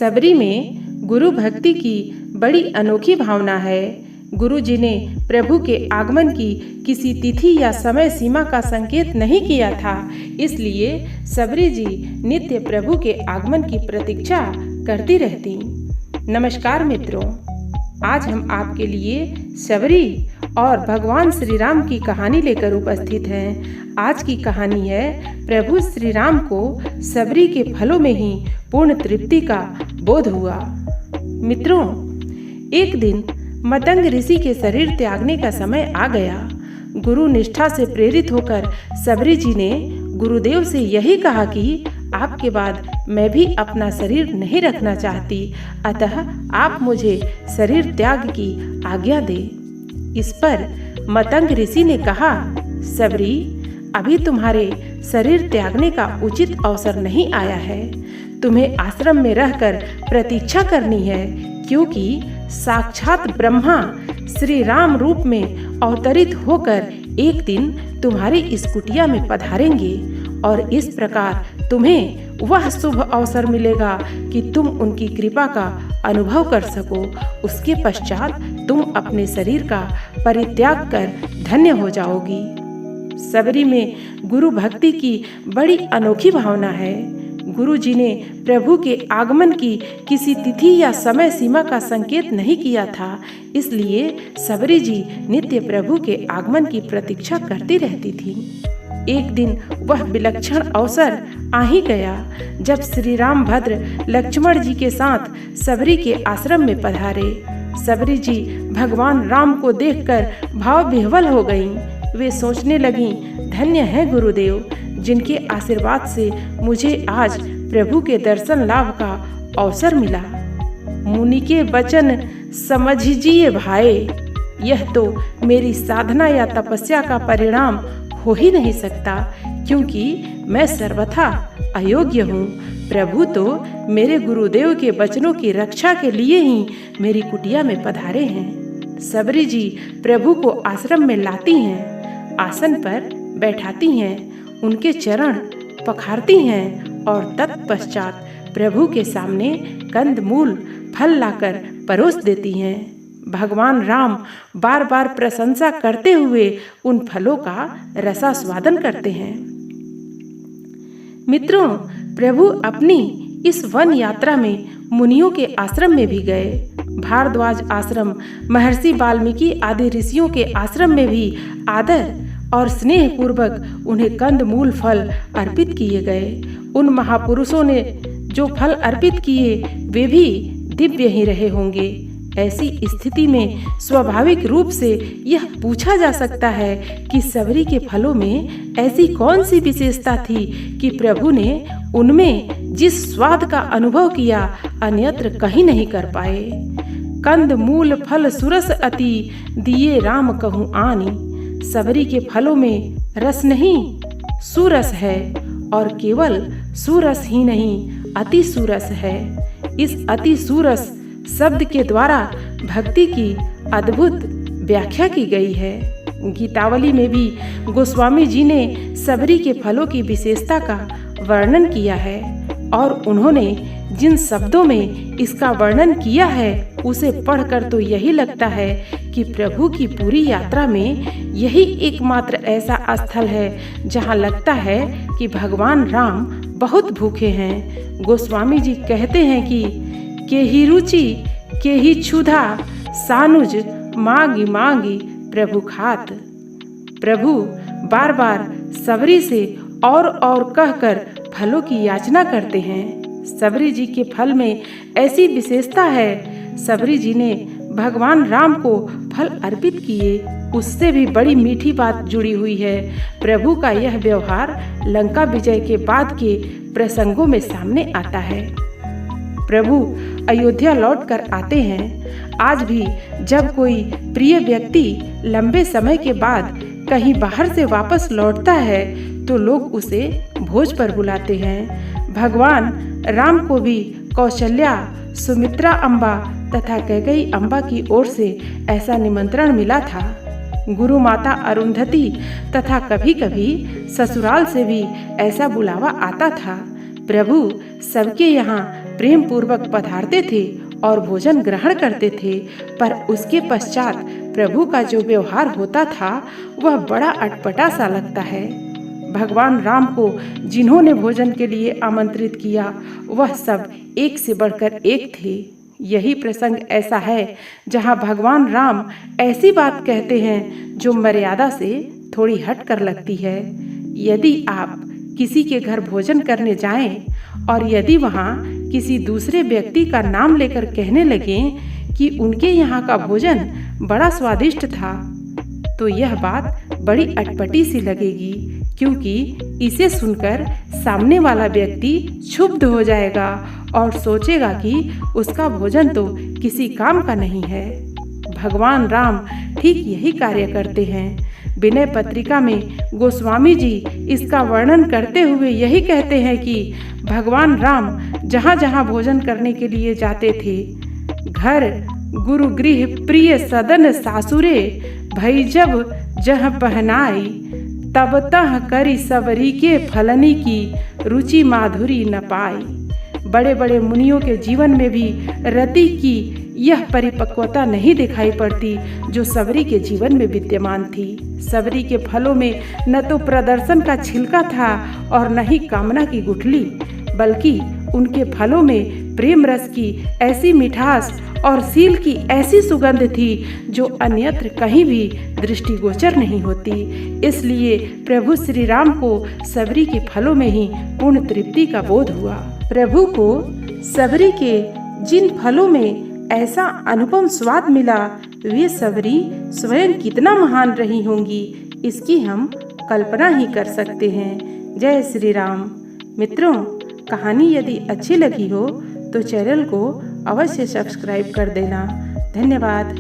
सबरी में गुरु भक्ति की बड़ी अनोखी भावना है। गुरु जी ने प्रभु के आगमन की किसी तिथि या समय सीमा का संकेत नहीं किया था, इसलिए सबरी जी नित्य प्रभु के आगमन की प्रतीक्षा करती रहती। नमस्कार मित्रों, आज हम आपके लिए सबरी और भगवान श्री राम की कहानी लेकर उपस्थित हैं। आज की कहानी है प्रभु श्री राम को सबरी के फलों में ही पूर्ण तृप्ति का बोध हुआ। मित्रों, एक दिन मतंग ऋषि के शरीर त्यागने का समय आ गया। गुरु निष्ठा से प्रेरित होकर सबरी जी ने गुरुदेव से यही कहा कि आपके बाद मैं भी अपना शरीर नहीं रखना चाहती, अतः आप मुझे शरीर त्याग की आज्ञा दें। इस पर मतंग ऋषि ने कहा, सबरी, अभी तुम्हारे शरीर त्यागने का उचित अवसर नहीं आया है। तुम्हें आश्रम में रहकर प्रतीक्षा करनी है, क्योंकि साक्षात ब्रह्मा श्री राम रूप में अवतरित होकर एक दिन तुम्हारी इस कुटिया में पधारेंगे और इस प्रकार तुम्हें वह शुभ अवसर मिलेगा कि तुम उनकी कृपा का अनुभव कर सको। उसके पश्चात तुम अपने शरीर का परित्याग कर धन्य हो जाओगी। सबरी में गुरु भक्ति की बड़ी अनोखी भावना है। गुरु जी ने प्रभु के आगमन की किसी तिथि या समय सीमा का संकेत नहीं किया था, इसलिए सबरी जी नित्य प्रभु के आगमन की प्रतीक्षा करती रहती थी। एक दिन वह विलक्षण अवसर आ ही गया जब श्री राम भद्र लक्ष्मण जी के साथ सबरी के आश्रम में पधारे। सबरी जी भगवान राम को देखकर भाव विह्वल हो गईं। वे सोचने लगीं, धन्य है गुरुदेव, जिनके आशीर्वाद से मुझे आज प्रभु के दर्शन लाभ का अवसर मिला। मुनि के वचन समझिए भाई, यह तो मेरी साधना या तपस्या का परिणाम हो ही नहीं सकता, क्योंकि मैं सर्वथा अयोग्य हूँ। प्रभु तो मेरे गुरुदेव के वचनों की रक्षा के लिए ही मेरी कुटिया में पधारे हैं। सबरी जी प्रभु को आश्रम में लाती हैं, आसन पर बैठाती हैं, उनके चरण पखारती हैं और तत्पश्चात प्रभु के सामने कंद मूल फल लाकर परोस देती हैं। भगवान राम बार बार प्रशंसा करते हुए उन फलों का रसास्वादन करते हैं। मित्रों, प्रभु अपनी इस वन यात्रा में मुनियों के आश्रम में भी गए। भारद्वाज आश्रम, महर्षि वाल्मीकि आदि ऋषियों के आश्रम में भी आदर और स्नेह पूर्वक उन्हें कंद मूल फल अर्पित किए गए। उन महापुरुषों ने जो फल अर्पित किए वे भी दिव्य ही रहे होंगे। ऐसी स्थिति में स्वाभाविक रूप से यह पूछा जा सकता है कि सबरी के फलों में ऐसी कौन सी विशेषता थी कि प्रभु ने उनमें जिस स्वाद का अनुभव किया अन्यत्र कहीं नहीं कर पाए। कंद मूल फल सुरस अति दिए राम कहूँ आनी। सबरी के फलों में रस नहीं सुरस है, और केवल सुरस ही नहीं अति सुरस है। इस अति सुरस शब्द के द्वारा भक्ति की अद्भुत व्याख्या की गई है। गीतावली में भी गोस्वामी जी ने सबरी के फलों की विशेषता का वर्णन किया है, और उन्होंने जिन शब्दों में इसका वर्णन किया है उसे पढ़कर तो यही लगता है कि प्रभु की पूरी यात्रा में यही एकमात्र ऐसा स्थल है जहाँ लगता है कि भगवान राम बहुत भूखे हैं। गोस्वामी जी कहते हैं कि केहि रुचि केहि क्षुधा सानुज मांगी मांगी प्रभु खात। प्रभु बार बार सबरी से और कहकर फलों की याचना करते हैं। सबरी जी के फल में ऐसी विशेषता है, सबरी जी ने भगवान राम को फल अर्पित किए, उससे भी बड़ी मीठी बात जुड़ी हुई है। प्रभु का यह व्यवहार लंका विजय के बाद के प्रसंगों में सामने आता है। प्रभु अयोध्या लौट कर आते हैं। आज भी जब कोई प्रिय व्यक्ति लंबे समय के बाद कहीं बाहर से वापस लौटता है तो लोग उसे भोज पर बुलाते हैं। भगवान राम को भी कौशल्या, सुमित्रा अम्बा तथा कैकेयी अम्बा की ओर से ऐसा निमंत्रण मिला था। गुरु माता अरुंधति तथा कभी कभी ससुराल से भी ऐसा बुलावा आता था। प्रभु सबके यहाँ प्रेम पूर्वक पधारते थे और भोजन ग्रहण करते थे, पर उसके पश्चात प्रभु का जो व्यवहार होता था वह बड़ा अटपटा सा लगता है। भगवान राम को जिन्होंने भोजन के लिए आमंत्रित किया वह सब एक से बढ़कर एक थे। यही प्रसंग ऐसा है जहाँ भगवान राम ऐसी बात कहते हैं जो मर्यादा से थोड़ी हट कर लगती है। यदि आप किसी के घर भोजन करने जाएं और यदि वहाँ किसी दूसरे व्यक्ति का नाम लेकर कहने लगें कि उनके यहाँ का भोजन बड़ा स्वादिष्ट था, तो यह बात बड़ी अटपटी सी लगेगी, क्योंकि इसे सुनकर सामने वाला व्यक्ति क्षुब्ध हो जाएगा और सोचेगा कि उसका भोजन तो किसी काम का नहीं है। भगवान राम ठीक यही कार्य करते हैं। विनय पत्रिका में गोस्वामी जी इसका वर्णन करते हुए यही कहते हैं कि भगवान राम जहाँ जहाँ भोजन करने के लिए जाते थे, घर गुरु गृह प्रिय सदन सासुरे, भई जब जह पहनाई, तब तह करी सबरी के फलनी की, रुचि माधुरी न पाई। बड़े बड़े मुनियों के जीवन में भी रति की यह परिपक्वता नहीं दिखाई पड़ती जो सबरी के जीवन में विद्यमान थी। सबरी के फलों में न तो प्रदर्शन का छिलका था और न ही कामना की गुठली, बल्कि उनके फलों में प्रेम रस की ऐसी मिठास और सील की ऐसी सुगंध थी जो अन्यत्र कहीं भी दृष्टिगोचर नहीं होती। इसलिए प्रभु श्री राम को सबरी के फलों में ही पूर्ण तृप्ति का बोध हुआ। प्रभु को सबरी के जिन फलों में ऐसा अनुपम स्वाद मिला, वे सबरी स्वयं कितना महान रही होंगी, इसकी हम कल्पना ही कर सकते हैं। जय श्री राम। मित्रों, कहानी यदि अच्छी लगी हो तो चैनल को अवश्य सब्सक्राइब कर देना। धन्यवाद।